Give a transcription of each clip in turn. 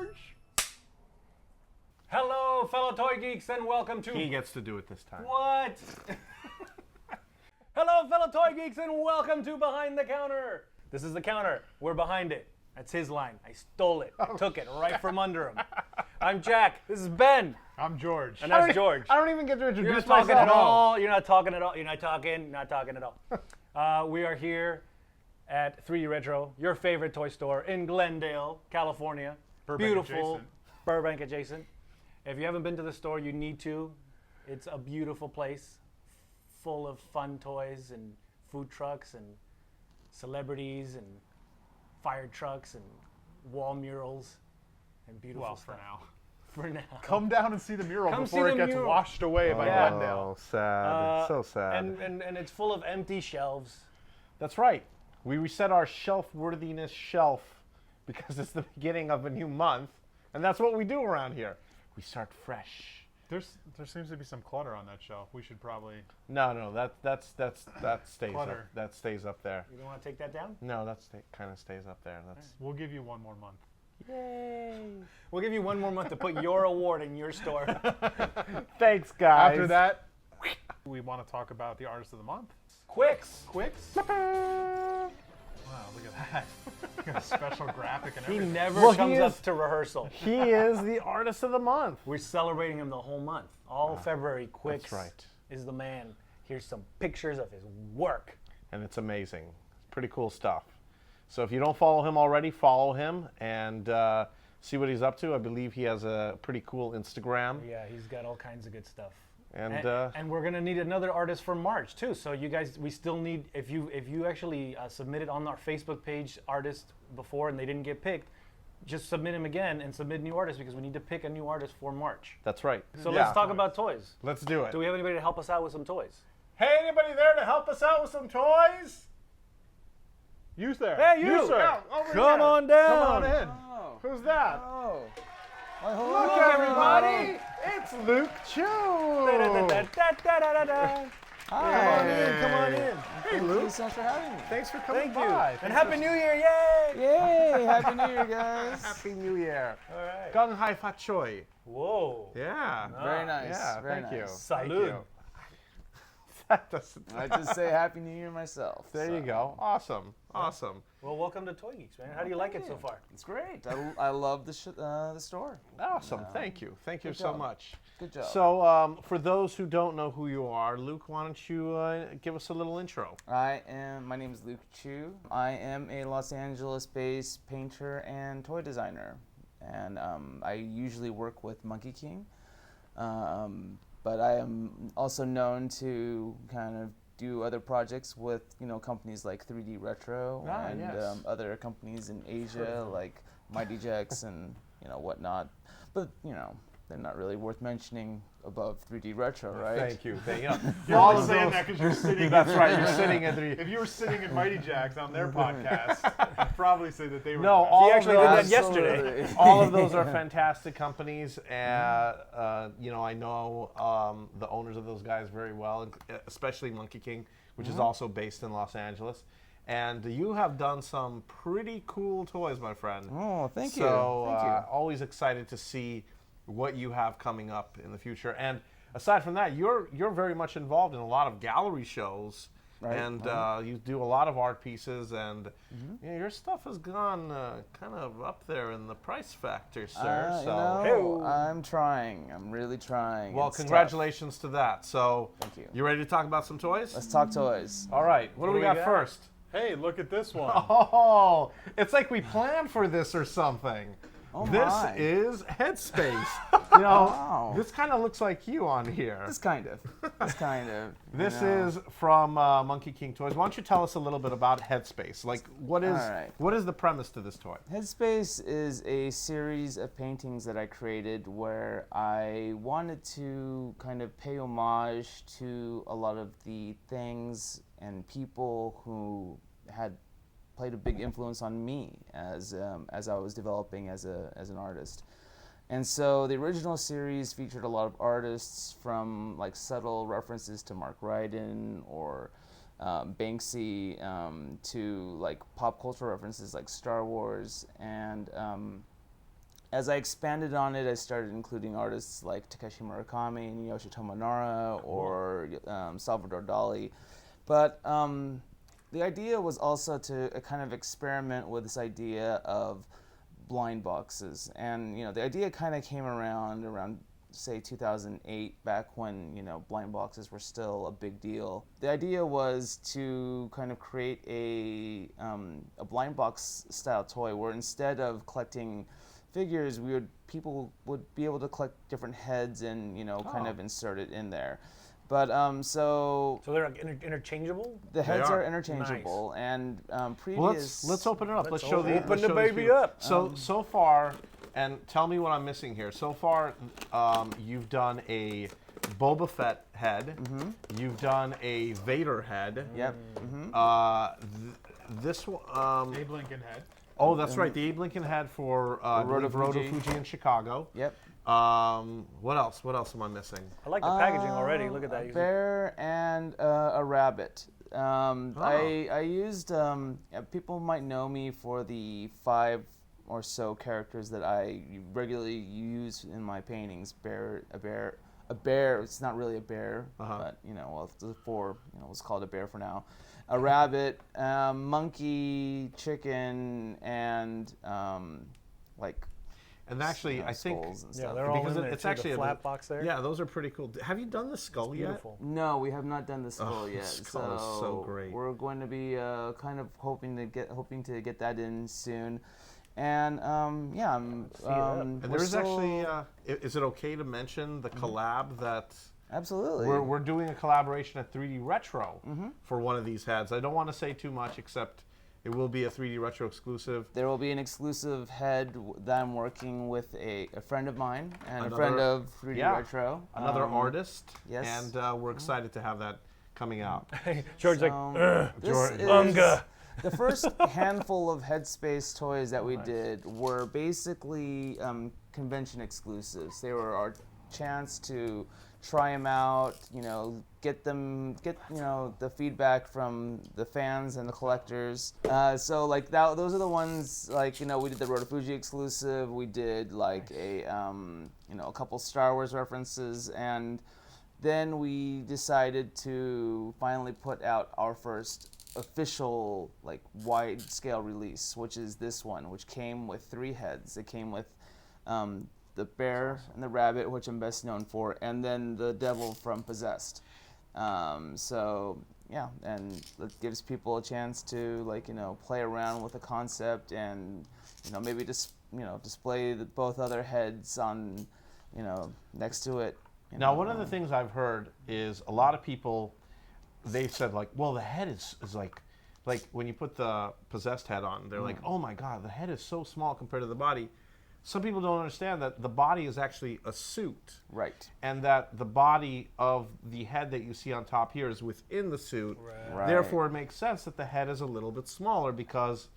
George. Hello, fellow toy geeks, and welcome to... He gets to do it this time. What? Hello, fellow toy geeks, and welcome to Behind the Counter. This is the counter. We're behind it. That's his line. I stole it. I took it right from under him. I'm Jack. This is Ben. I'm George. And that's George. I don't even get to introduce You're not talking myself. at all. You're not talking at all. You're not talking at all. We are here at 3D Retro, your favorite toy store in Glendale, California. Burbank Beautiful. adjacent. Burbank adjacent. If you haven't been to the store, you need to. It's a beautiful place, full of fun toys and food trucks and celebrities and fire trucks and wall murals and beautiful Well, stuff. for now. For now. Come down and see the mural Come before see it the gets mural. washed away by Yeah. Glendale. Oh, sad. So sad. And it's full of empty shelves. That's right. We reset our shelf-worthiness shelf because it's the beginning of a new month, and that's what we do around here. We start fresh. There seems to be some clutter on that shelf. We should probably. No, that stays Clutter. up. That stays up there. You don't want to take that down? No, that kind of stays up there. That's We'll give you one more month. yay. We'll give you one more month to put your award in your store. Thanks, guys. After that, we want to talk about the artist of the month. Quicks. Wow, look at that. Got a special graphic and He everything. never Well, he comes up is- to rehearsal. He is the artist of the month. We're celebrating him the whole month. All February, Quicks That's right. is the man. Here's some pictures of his work. And it's amazing. It's pretty cool stuff. So if you don't follow him already, follow him and see what he's up to. I believe he has a pretty cool Instagram. Yeah, he's got all kinds of good stuff. And we're gonna need another artist for March too. So you guys, we still need, if you actually submitted on our Facebook page artists before and they didn't get picked, just submit him again and submit new artists because we need to pick a new artist for March. that's right. So Yeah. let's talk about toys. Let's do it. Do we have anybody to help us out with some toys? Hey, anybody there to help us out with some toys? You there. Hey, you. sir. Yeah, Over come here. on down. Come on in. Oh. Who's that? Oh. Look, Look, everybody. It's Luke Chueh. Da-da-da-da-da-da-da-da. Hi. Come on in. Hey, Thank you Luke. so much for having me. Thanks for coming Thank you. by. And Thanks Happy for- New Year, yay! Yay! Happy New Year, guys. Happy New Year. All right. Gong Hai Fa Choi. Whoa. Yeah. Very nice. Yeah, Very thank you. nice. Thank Salud. you. That doesn't- I just say Happy New Year myself. There you so. go. Awesome. Awesome. Well, welcome to Toy Geeks, man. How do you like it so far? It's great. I love the store. Awesome. Thank you. Thank you Good so job. much. Good job. So, for those who don't know who you are, Luke, why don't you give us a little intro? My name is Luke Chueh. I am a Los Angeles-based painter and toy designer. And I usually work with Monkey King. But I am also known to kind of do other projects with, companies like 3D Retro and yes. other companies in Asia like Mighty Jex and, whatnot. But, they're not really worth mentioning above 3D Retro, right? Thank you. You're all only of saying those- that because you're sitting. That's right. You're sitting at the. If you were sitting in Mighty Jacks on their podcast, I'd probably say that they were. No, the best. all He of actually did those, that yesterday. Absolutely. all of those are fantastic companies. I know the owners of those guys very well, and especially Monkey King, which is also based in Los Angeles. And you have done some pretty cool toys, my friend. Oh, thank you. So Thank you. always excited to see what you have coming up in the future. And aside from that, you're very much involved in a lot of gallery shows. Right, And you do a lot of art pieces, and your stuff has gone kind of up there in the price factor, sir. So, I'm trying. I'm really trying. well, It's tough. congratulations to that. So, Thank you. you ready to talk about some toys? Let's talk toys. All right. What do we got first? Hey, look at this one. Oh, it's like we planned for this or something. Oh This my. is Headspace. Wow. This kind of looks like you on here. This kind of. This is from Monkey King Toys. Why don't you tell us a little bit about Headspace? Like, what is All right. what is the premise to this toy? Headspace is a series of paintings that I created where I wanted to kind of pay homage to a lot of the things and people who had played a big influence on me as I was developing as an artist. And so the original series featured a lot of artists from like subtle references to Mark Ryden or Banksy to like pop culture references like Star Wars, and as I expanded on it, I started including artists like Takeshi Murakami and Yoshitomo Nara or Salvador Dali. But the idea was also to kind of experiment with this idea of blind boxes. And, the idea kind of came around say 2008, back when blind boxes were still a big deal. The idea was to kind of create a blind box style toy where instead of collecting figures, people would be able to collect different heads and kind of insert it in there. But So they're interchangeable? the heads are. are interchangeable, and previous. Well, let's open it up. Let's show the open the let's show baby these up. So far, and tell me what I'm missing here. So far, you've done a Boba Fett head. You've done a Vader head. Yep. This one. Abe Lincoln head. Oh, that's right. The Abe Lincoln head for Roto Roto Fuji. Fuji in Chicago. Yep. What else? What else am I missing? I like the packaging already. Look at that. A bear and a rabbit. I used. People might know me for the 5 or so characters that I regularly use in my paintings. A bear. It's not really a bear, but it's the 4. Let's call it a bear for now. A rabbit, monkey, chicken, and And actually, I think skulls and Yeah, stuff. they're all because in there it's too, actually the flat box there. Yeah, those are pretty cool. Have you done the skull yet? Beautiful. No, we have not done the skull Oh, yet. the skull is so great. We're going to be kind of hoping to get that in soon, and I'm And we're there is still- actually. Is it okay to mention the collab that absolutely we're doing a collaboration at 3D Retro for one of these heads? I don't want to say too much, except it will be a 3D Retro exclusive. There will be an exclusive head that I'm working with a friend of mine and a Another- friend of 3D yeah, Retro. Another artist. yes. And we're excited to have that coming out. George's like, This George- is Unga. the first handful of Headspace toys that we did were basically convention exclusives. They were our chance to try them out, get the feedback from the fans and the collectors. So like that, those are the ones we did the Roto Fuji exclusive. We did like a couple Star Wars references, and then we decided to finally put out our first official wide scale release, which is this one, which came with 3 heads. It came with the bear and the rabbit, which I'm best known for, and then the devil from Possessed. So yeah, and it gives people a chance to play around with the concept and maybe just display both other heads on next to it. Now, one of the things I've heard is a lot of people, they've said well, the head is like when you put the Possessed head on, they're like, oh my God, the head is so small compared to the body. Some people don't understand that the body is actually a suit. Right. And that the body of the head that you see on top here is within the suit. Right. Therefore, it makes sense that the head is a little bit smaller because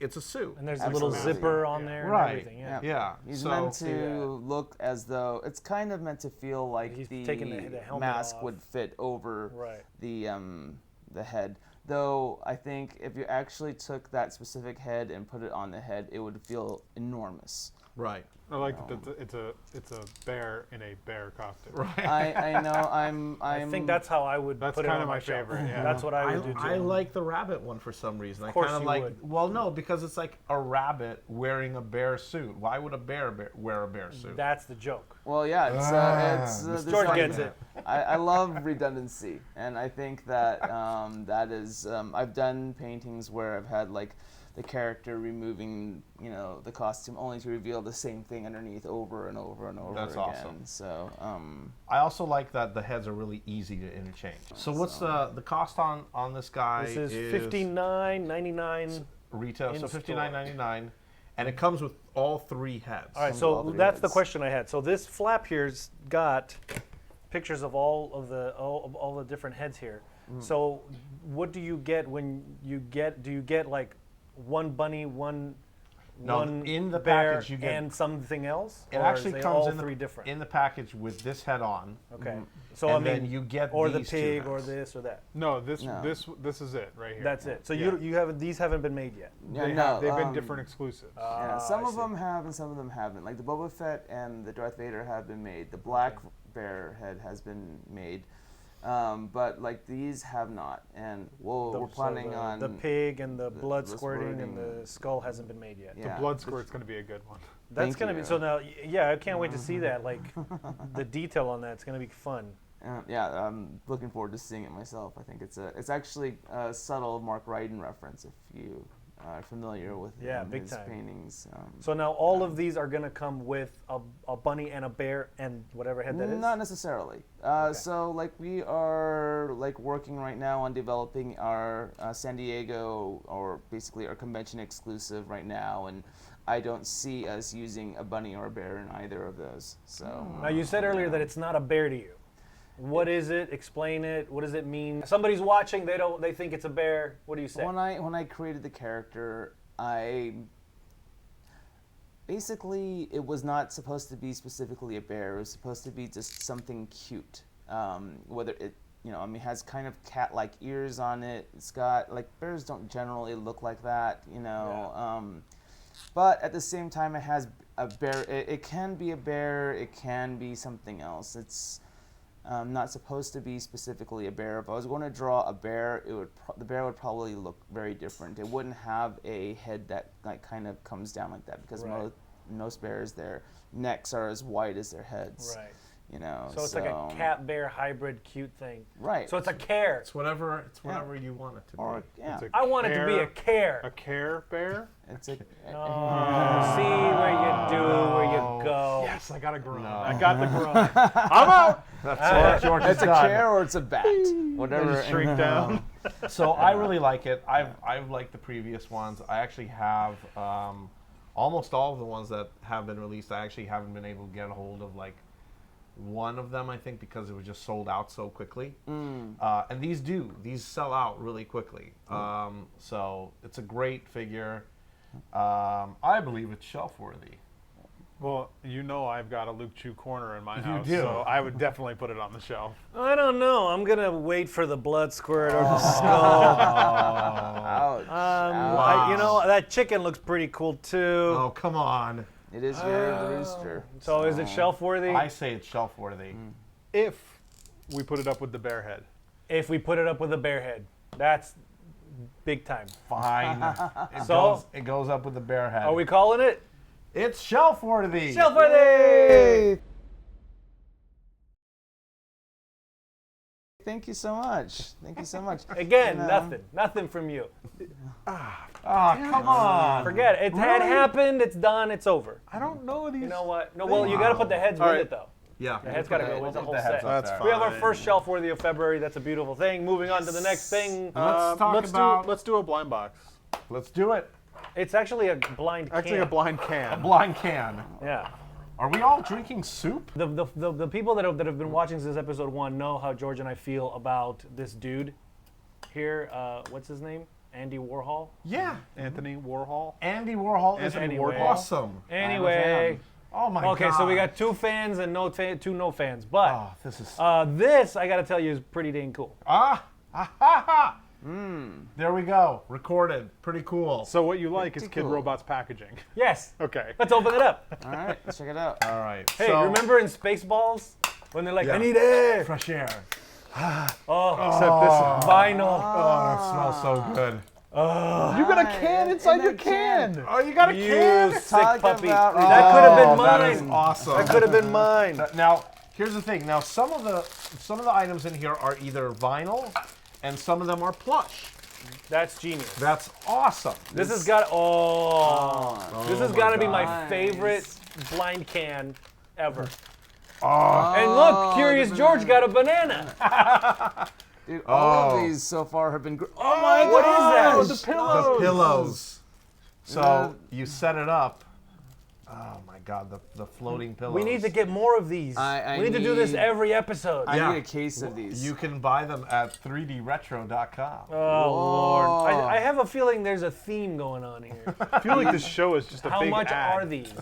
it's a suit. and there's a little zipper on there Right. and everything. Yeah. Yeah. He's so, meant to look as though it's kind of meant to feel like He's the taking the helmet mask off. would fit over Right. the head. Though I think if you actually took that specific head and put it on the head, it would feel enormous. Right. I like that it's a bear in a bear costume. Right. I know I'm I think that's how I would That's put it kinda on my shelf. favorite, yeah. That's what I would do too. I like the rabbit one for some reason. I course kind of you like. would. Well, no, because it's like a rabbit wearing a bear suit. Why would a bear wear a bear suit? That's the joke. well, yeah. It's this George like- gets it. I love redundancy, and I think that that is. I've done paintings where I've had the character removing, the costume only to reveal the same thing underneath over and over and over That's again. awesome. So, I also like that the heads are really easy to interchange. So what's the cost on this guy? This is $59.99. retail. So in-store. $59.99, and it comes with all 3 heads. All right, All so three that's the heads. question I had. So this flap here's got pictures of all the different heads here. So what do you get when you get? Do you get one bunny, one No, one in the bear package you get- and something else? It Or actually is they comes all in three the different. in the package with this head on. Okay. So And I mean, then you get or the these two pig, or heads. this, or that. No, this No. this is it right here. That's it. So Yeah. you haven't these haven't been made yet. Yeah, They've been um, different exclusives. Yeah, some I of see. them have and some of them haven't. Like the Boba Fett and the Darth Vader have been made. The black bear head has been made. But like these have not. And we're planning on the pig and the blood the squirting and squirting. the skull hasn't been made yet. Yeah. The blood squirt's going to be a good one. That's Thank gonna be you. so now. Yeah, I can't wait to see that. Like the detail on that's gonna be fun. Yeah, I'm looking forward to seeing it myself. I think it's actually a subtle Mark Ryden reference if you are familiar with Big his time. paintings. So now all of these are gonna come with a bunny and a bear and whatever head that is. Not necessarily. So like we are like working right now on developing our San Diego or basically our convention exclusive right now, and I don't see us using a bunny or a bear in either of those. So Now you said earlier that it's not a bear to you. What is it? Explain it. What does it mean? Somebody's watching. They think it's a bear. What do you say? when I created the character, basically it was not supposed to be specifically a bear. It was supposed to be just something cute. Whether it it has kind of cat-like ears on it. It's got like bears don't generally look like that, but at the same time, it has a bear. It can be a bear. It can be something else. It's not supposed to be specifically a bear. If I was going to draw a bear, the bear would probably look very different. It wouldn't have a head that like kind of comes down like that because Right. most bears, their necks are as wide as their heads. Right. So it's like a cat bear hybrid cute thing. Right. So it's a care. It's whatever you want it to Or be. yeah, It's a I want it to be a care. A care bear? it's a Oh, see where you do, where you go. Yes, I got a grunt. No. I got the grunt. I'm out. That's George is it's a done. care or it's a bat. Whatever. Just shrink down. So I really like it. I've liked the previous ones. I actually have almost all of the ones that have been released. I actually haven't been able to get a hold of like one of them, I think, because it was just sold out so quickly. And these sell out really quickly. So it's a great figure. I believe it's shelf worthy. Well, I've got a Luke Chueh corner in my house, do. so I would definitely put it on the shelf. I don't know. I'm gonna wait for the blood squirt or the skull. Ouch. That chicken looks pretty cool too. Oh, come on. It is very the rooster. So is it shelf worthy? I say it's shelf worthy. If we put it up with the bear head. If we put it up with a bear head, that's big time. Fine. So- it goes up with the bear head. Are we calling it It's shelf worthy. shelf worthy? Thank you so much. Thank you so much. Again, And, nothing from you. Oh, come on. Forget it. It had happened. It's done. It's over. I don't know these. You know what? No, well, you got to put the heads All with right. it though. Yeah. The head's got to go We'll with the put whole the heads set. up That's there. fine. We have our first shelf worthy of February. That's a beautiful thing. Moving on to the next thing. Let's talk about. Let's do a blind box. Let's do it. It's actually a blind can. Actually, a blind can. Blind can. Yeah. Are we all drinking soup? The people that have been watching since episode 1 know how George and I feel about this dude here. What's his name? Andy Warhol. Yeah. Anthony Warhol. Andy Warhol is Anthony awesome. Anyway. Oh my god. Okay, so we got 2 fans and two no fans. But Oh, this is. this, I got to tell you, is pretty dang cool. Ha ha. There we go. Recorded. Pretty cool. So what you like is Pretty cool. Kidrobot's packaging. Yes. Okay. Let's open it up. All right, let's check it out. All right. Hey, so, remember in Spaceballs when they're like, Yeah. I need air. fresh air? Except this. Vinyl. Oh, that smells so good. You got a can inside your can. Oh, you got a You can? sick Talk puppy. about That could have been That is mine. awesome. That could have been mine. Now, here's the thing. Now, some of the items in here are either vinyl, and some of them are plush. That's genius. That's awesome. This has got this has my got to be God. my favorite blind can ever. Oh, And look, Curious George got a banana. Dude, all Oh. of these so far have been. Oh my What is god! that? The pillows. the pillows. So you set it up. Oh my God, the floating pillows. We need to get more of these. I we need to do this need- every episode. I need a case of these. You can buy them at 3dretro.com. Oh, Lord. Whoa. I have a feeling there's a theme going on here. I feel like this show is just a How big much ad. are these?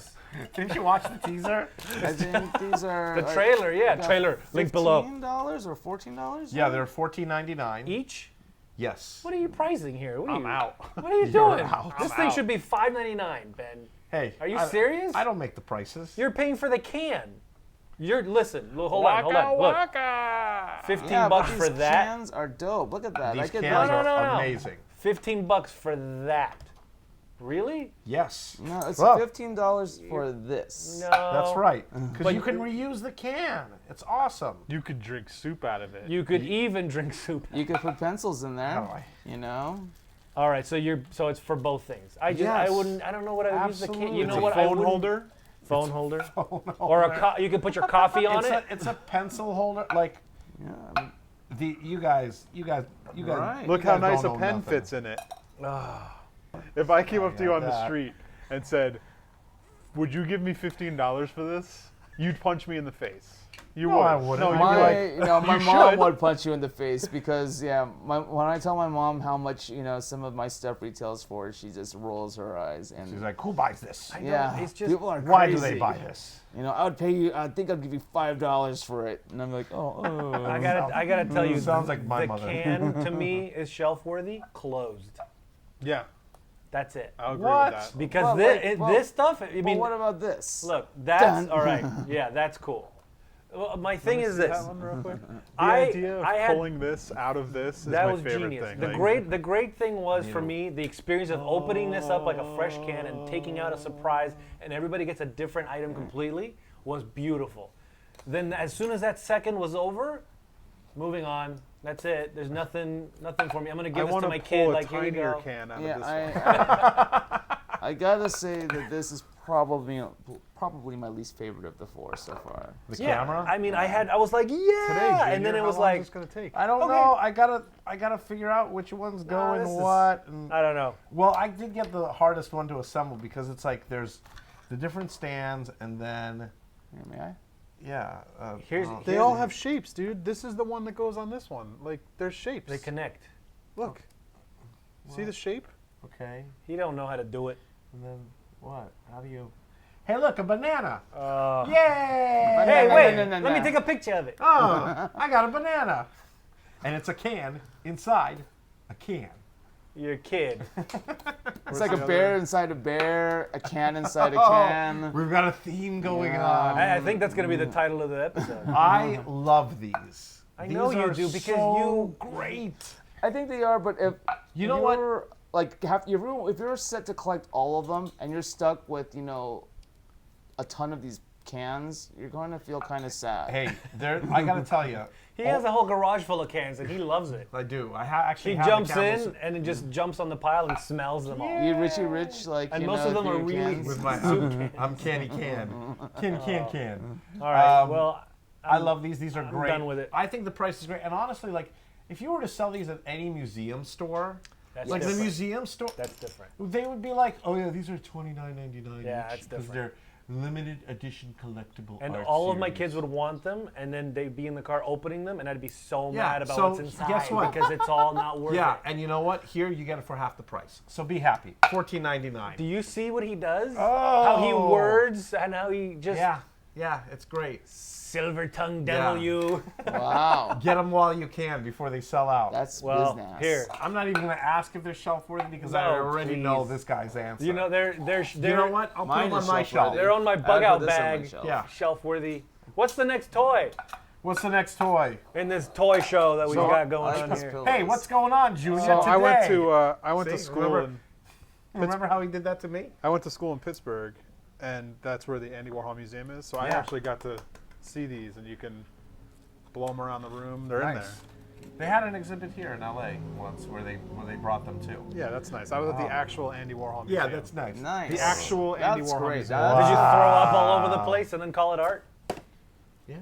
Didn't you watch the teaser? I think these are The trailer, yeah, trailer. Link below. $15 or $14? Yeah, they're $14.99. Each? Yes. What are you pricing here? What are I'm you, out. What are you You're doing? out. This I'm thing out. should be $5.99, Ben. Hey, Are you serious? I don't make the prices. You're paying for the can. Listen. Hold on. Look, Waka. 15 Yeah, bucks but for these that. cans are dope. Look at that. These I could cans buy- are No. amazing. 15 bucks for that. Really? Yes. No, it's Well, $15 for this. No. That's right. Because But you can reuse the can. It's awesome. You could drink soup out of it. You could even drink soup. You could put pencils in there. Oh, You know. All right, so it's for both things. I Yes. don't know what I would use the can. Absolutely. You It's know a what? I phone wouldn't- holder. Phone holder. no. Or you could put your coffee on it. It's a pencil holder. Like Yeah. you guys. Right. Look you how guys nice a don't know pen nothing. fits in it. If I came up to you got on the that. street and said, "Would you give me $15 for this?" You'd punch me in the face. You No, would. I wouldn't. No, you'd My- be like, my "You mom should." would punch you in the face because when I tell my mom how much some of my stuff retails for, she just rolls her eyes and She's like, who buys this? I know, yeah, it's just people are Why crazy. do they buy this? I would pay you. I think I'd give you $5 for it, and I'm like, oh. I gotta tell you, Sounds like my the mother. can to me is shelf worthy. Closed. Yeah, That's it. I'll agree What? with that. Because Well, wait, well, this stuff. I But mean, what about this? look, that's Done. all right. Yeah, that's cool. Well, my thing is See this. that one real quick? The I- idea of I had- pulling this out of this is That my was favorite genius. thing. The great thing was for me the experience of opening this up like a fresh can and taking out a surprise, and everybody gets a different item completely was beautiful. Then as soon as that second was over, moving on. That's it. There's nothing for me. I'm gonna I give this want to to my pull kid. a Like here you tinier go. can out Yeah, of this one. I gotta say that this is probably my least favorite of the four so far. The Yeah. camera? I mean, I was like, yeah, Today, and then Junior, it was how long like, is this gonna take? I don't Okay. know. I gotta figure out which one's going this is- what. And, I don't know. well, I did get the hardest one to assemble because it's like there's the different stands and then Here, may I? yeah. Here's- well, They all have shapes, dude. This is the one that goes on this one. Like, there's shapes. They connect. Look. See the shape? okay. He don't know how to do it. And then what? How do you? Hey, look, a banana! Uh, Yay! hey, no, wait! no, no, Let me no. take a picture of it. Oh, I got a banana, and it's a can inside a can. Your kid. It's like a bear inside a bear, a can inside a Oh, can. we've got a theme going Yeah. on. I think that's gonna be the title of the episode. I love these. I know These you are do because so great. I think they are, but if You know what? you're, like if you're set to collect all of them and you're stuck with a ton of these cans, you're going to feel kind of sad. Hey, I gotta tell you, He has a whole garage full of cans and he loves it. I do. Actually He have the jumps Campbell's in and then just jumps on the pile and smells them all. You Richie Rich, like And you most know, of them are your really cans. with my I'm canny can. Can. All right. Um, Well, I love these. These are great. done with it. I think the price is great. And honestly, like, if you were to sell these at any museum store, that's like different. the museum store, That's different. they would be like, oh yeah, these are $29.99 Yeah, each that's because different. they're limited edition collectible And art all of my series. kids would want them, and then they'd be in the car opening them, and I'd be so Yeah, mad about so what's inside guess what? because it's all not worth Yeah, it. and you know what? Here you get it for half the price. So be happy. $14.99. Do you see what he does? Oh. How he words and how he just Yeah, it's great. silver tongue devil Yeah. you. Wow, Get them while you can before they sell out. that's Well, business. here. I'm not even going to ask if they're shelf worthy because I No, already know please. this guy's answer. You know they're You know what? I'll put Mine them on is my shelf-worthy. shelf. They're on my I would bug put out this on my bag. shelf. Yeah. Shelf worthy. What's the next toy What's the next toy? in this toy show that we So, got going I like on these here? pillows. Hey, what's going on, Junior? So today? I went to See, school remember- in Remember how he did that to me? I went to school in Pittsburgh, and that's where the Andy Warhol Museum is. So I Yeah. actually got to see these, and you can blow them around the room. They're in there. Nice. They had an exhibit here in LA once where they brought them to. Yeah, that's nice. I was at the Wow. actual Andy Warhol Yeah, Museum. that's nice. Nice. The actual Andy That's Warhol great. Museum. That's- Did you throw up all over the place and then call it art? Yeah.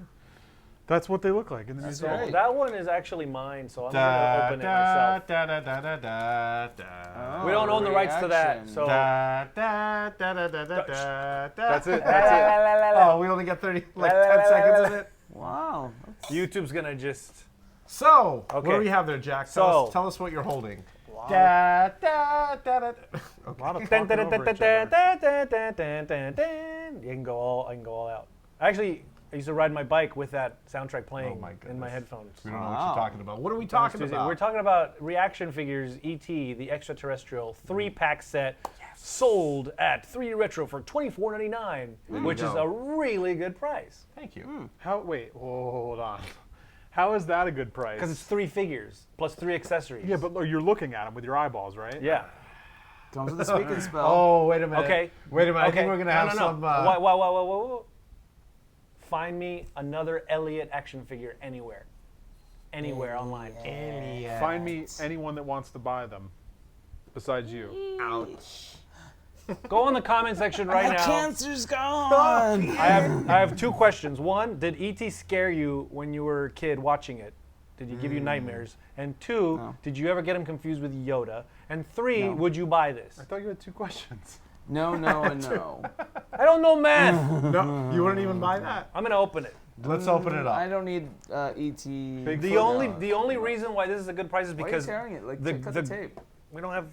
That's what they look like in the That's museum. right. That one is actually mine, so I'm Da, gonna open it da, myself. da, da, da, da, da, da. Oh, We don't own the rights to that, reaction. so. Da, da, da, da, da, da, da. That's it. That's Oh, we only got 10 seconds of it. Wow. YouTube's gonna just. So, what Okay. do we have there, Jack? So- Tell us what you're holding. Wow. Da, da, da, da. a lot of Dun, talking dun, dun, over dun, each dun, other. dun, dun, dun, dun, dun. I can go all out. Actually, I used to ride my bike with that soundtrack playing my in my goodness. headphones. We don't know what Wow. you're talking about. What are we talking about? We're talking about reaction figures, E.T., the extraterrestrial 3-pack set, sold at 3D Retro for $24.99, which is go. a really good price. Thank you. Wait, hold on. How is that a good price? Because it's 3 figures plus 3 accessories. Yeah, but you're looking at them with your eyeballs, right? Yeah. Comes with a speak and spell. Oh, wait a minute. Okay. Wait a minute. I Okay. think we're going to have no. some... Whoa. Find me another Elliott action figure anywhere. Anywhere online. Find me anyone that wants to buy them, besides you. Ouch. Go on the comment section right My now. cancer's gone. I have 2 questions. One, did E.T. scare you when you were a kid watching it? Did he give you nightmares? And 2, No. did you ever get him confused with Yoda? And 3, No. would you buy this? I thought you had 2 questions. No, and no. I don't know math. No, you wouldn't even buy that. I'm gonna open it. Let's open it I up. don't need E.T. Big The only reason why this is a good price is Why are you because carrying it? Like, the- cut the the- tape. we don't have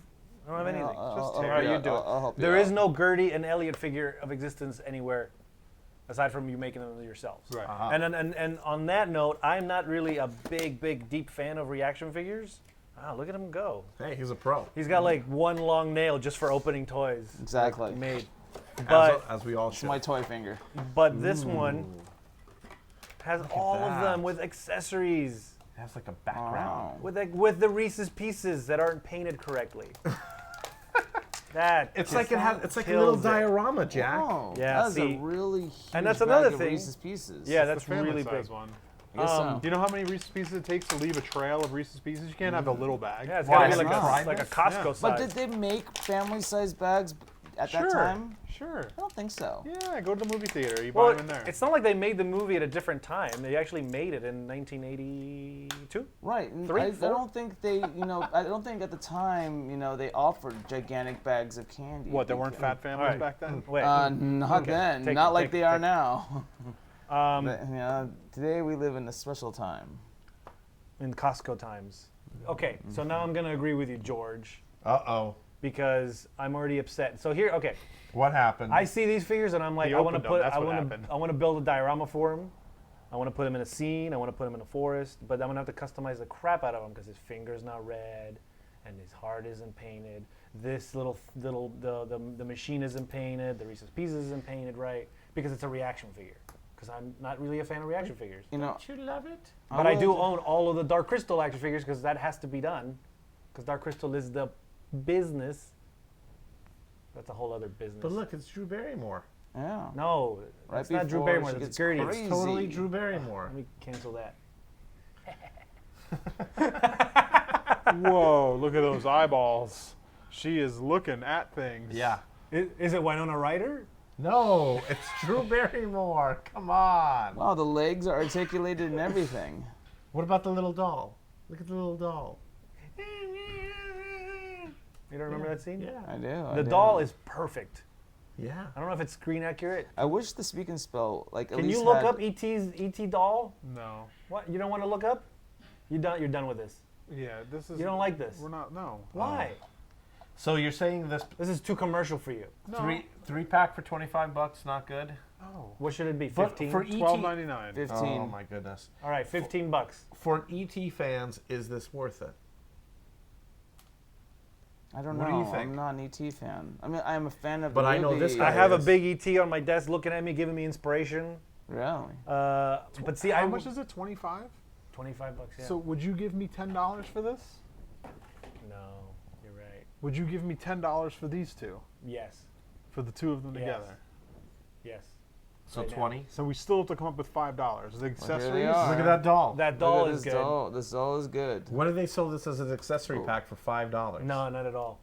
anything. Just All take right, it you out. do it. I'll help you There is out. no Gertie and Elliott figure of existence anywhere, aside from you making them yourselves. Right. Uh-huh. And on that note, I'm not really a big deep fan of reaction figures. Wow, look at him go. Hey, he's a pro. He's got like one long nail just for opening toys. Exactly. Made. But As we all It's should. my toy finger. this one has all of that. them with accessories. It has like a background. Wow. With the Reese's Pieces that aren't painted correctly. That It's just like it's like a little kills it. diorama, Jack. Oh, Yeah, that's see. a really huge And that's bag another of thing. Reese's Pieces. Yeah, The that's family really size big. one. I guess so. Do you know how many Reese's Pieces it takes to leave a trail of Reese's Pieces? You can't have a little bag. Yeah, it's Why, gotta be have you tried like a this? Costco Yeah. size. But did they make family-sized bags at that time? Sure. I don't think so. Yeah, go to the movie theater. You Well, buy them in there. it's not like they made the movie at a different time. They actually made it in 1982. Right. And Three, I four? don't think they, I don't think at the time, they offered gigantic bags of candy. What, there weren't fat families Alright. back then? Wait. Not Okay, then. take Not it, like take they it, are take it. now. Um, But, today we live in a special time. in Costco times. Okay, so now I'm gonna agree with you, George, Uh-oh. because I'm already upset. So here, okay, What happened? I see these figures and I'm like, He I want to opened them, put, that's I what want happened. to, I want to build a diorama for him. I want to put him in a scene. I want to put him in a forest, but I'm gonna have to customize the crap out of him because his finger's not red, and his heart isn't painted. This the machine isn't painted. The Reese's Pieces isn't painted right because it's a reaction figure. Because I'm not really a fan of reaction figures. You know, you love it? But I do would- own all of the Dark Crystal action figures because that has to be done. Because Dark Crystal is the business. That's a whole other business. But look, it's Drew Barrymore. Yeah. No, Right it's not Drew before Barrymore. she That's gets Gertie. crazy. It's totally Drew Barrymore. Let me cancel that. Whoa, look at those eyeballs. She is looking at things. Yeah. Is it Winona Ryder? No, it's Drew Barrymore. Come on. Wow, the legs are articulated and everything. What about the little doll? Look at the little doll. You don't remember that scene? Yeah. I do. The doll is perfect. Yeah. I don't know if it's screen accurate. I wish the speak and spell at Can least you look had- up ET doll? No. What? You don't want to look up? You're done with this. Yeah, this is. You don't like this? We're not. No. Why? So you're saying this This is too commercial for you. No. three pack for $25 not good? No. What should it be? But 15? for ET, $12.99. 15. Oh my goodness. All right, $15. For ET fans, is this worth it? I don't What do know. you think? I'm not an ET fan. I mean, I'm a fan of But the I know movie. this guy I have a is. big ET on my desk looking at me, giving me inspiration. Really? But see, How much is it? 25. $25, yeah. So would you give me $10 for this? No, you're right. Would you give me $10 for these two? Yes. For the two of them Yes. together? Yes. So Right now. 20? So we still have to come up with $5. The accessories. are. Look at that doll. That Look doll at is this good. doll. This doll is good. What did they sell this as an accessory Oh. pack for $5? No, not at all.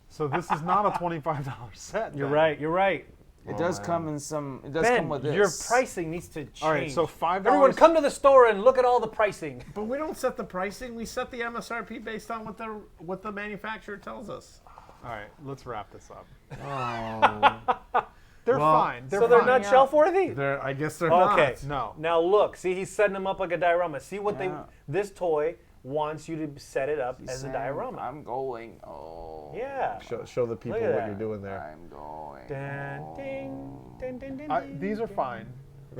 So this is not a $25 set. You're then. right. You're right. It does man. come in some. It does Ben, come with this. your pricing needs to change. All right, so $5. Everyone, come to the store and look at all the pricing. But we don't set the pricing. We set the MSRP based on what the manufacturer tells us. All right, let's wrap this up. Oh. They're Well, fine. They're So they're fine. not shelf worthy? I guess they're Okay. not. No. Now look, see, he's setting them up like a diorama. See what Yeah. this toy wants you to set it up as a Saying, diorama. I'm going. Oh. Yeah. Show the people Look at what that. you're doing there. I'm going. Dun, ding, dun, dun, dun, dun, These are dun. fine.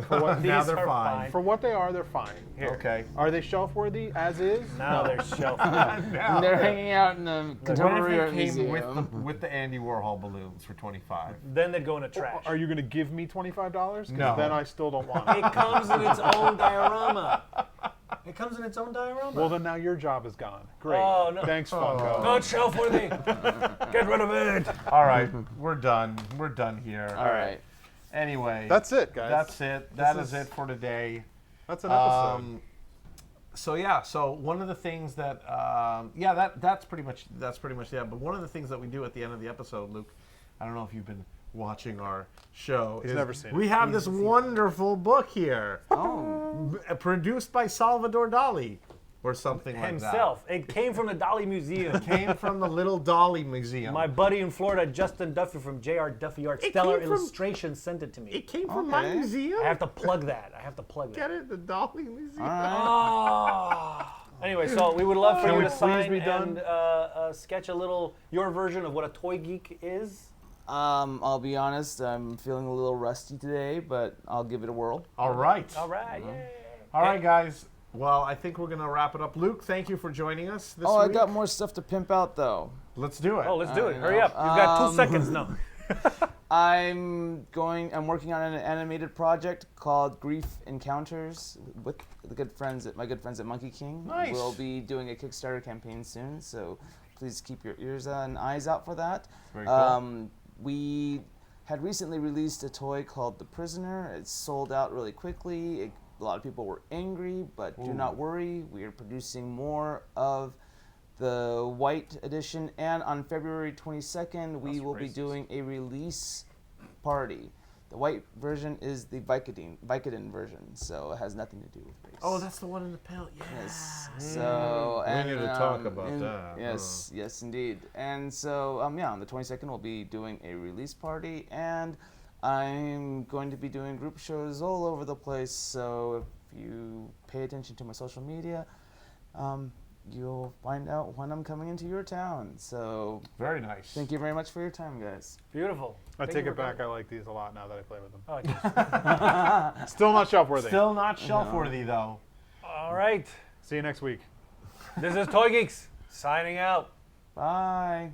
For what, These Now they're are fine. for what they are, they're fine. Here. Okay. Are they shelf worthy as is? Now they're shelf. And they're hanging out in the What contemporary if art it came museum. with the Andy Warhol balloons for $25? Then they'd go in a trash. Are you going to give me $25? 'Cause No. then I still don't want it. It comes in its own diorama. It comes in its own diorama. Well, then now your job is gone. Great. Oh, no. Thanks, Funko. Not shelf worthy. Get rid of it. All right, we're done. We're done here. All right. Anyway, That's it, guys. that's it. That This is is- it for today. That's an episode. So one of the things that that's pretty much that. But one of the things that we do at the end of the episode, Luke, I don't know if you've been watching our show. He's is never seen it. We have this wonderful book here, Oh. produced by Salvador Dali, or something like Himself. It came from the Dolly Museum. that. Came from the Little Dali Museum. My buddy in Florida, Justin Duffy from J.R. Duffy Art It Stellar came from- Illustrations, sent it to me. It came from my Okay. museum. I have to plug that. Get it, the Dali Museum. All right. Oh. Anyway, so we would love for Can you we to please sign be done? and sketch a little your version of what a toy geek is. I'll be honest. I'm feeling a little rusty today, but I'll give it a whirl. All right. All right. Yay. All right, guys. Well, I think we're gonna wrap it up. Luke, thank you for joining us this Oh, I week. got more stuff to pimp out though. Let's do it. Oh, let's do it. you Hurry know, up. You've got 2 seconds now. I'm working on an animated project called Grief Encounters with my good friends at Monkey King. Nice. We'll be doing a Kickstarter campaign soon, so please keep your ears and eyes out for that. Very cool. We had recently released a toy called The Prisoner. It sold out really quickly. A lot of people were angry, but do not worry. We are producing more of the white edition, and on February 22nd, we will be doing a release party. The white version is the Vicodin version, so it has nothing to do with race. Oh, that's the one in the pill. Yeah. Yes. So We and, need to talk about that. Yes, yes, indeed. And so on the 22nd, we'll be doing a release party, and I'm going to be doing group shows all over the place. So if you pay attention to my social media, you'll find out when I'm coming into your town. So Very nice. thank you very much for your time, guys. Beautiful. I Thank take you it for back. I coming. like these a lot now that I play with them. Oh, okay. Still not shelf worthy. Still not shelf worthy though. All right. See you next week. This is Toy Geeks signing out. Bye.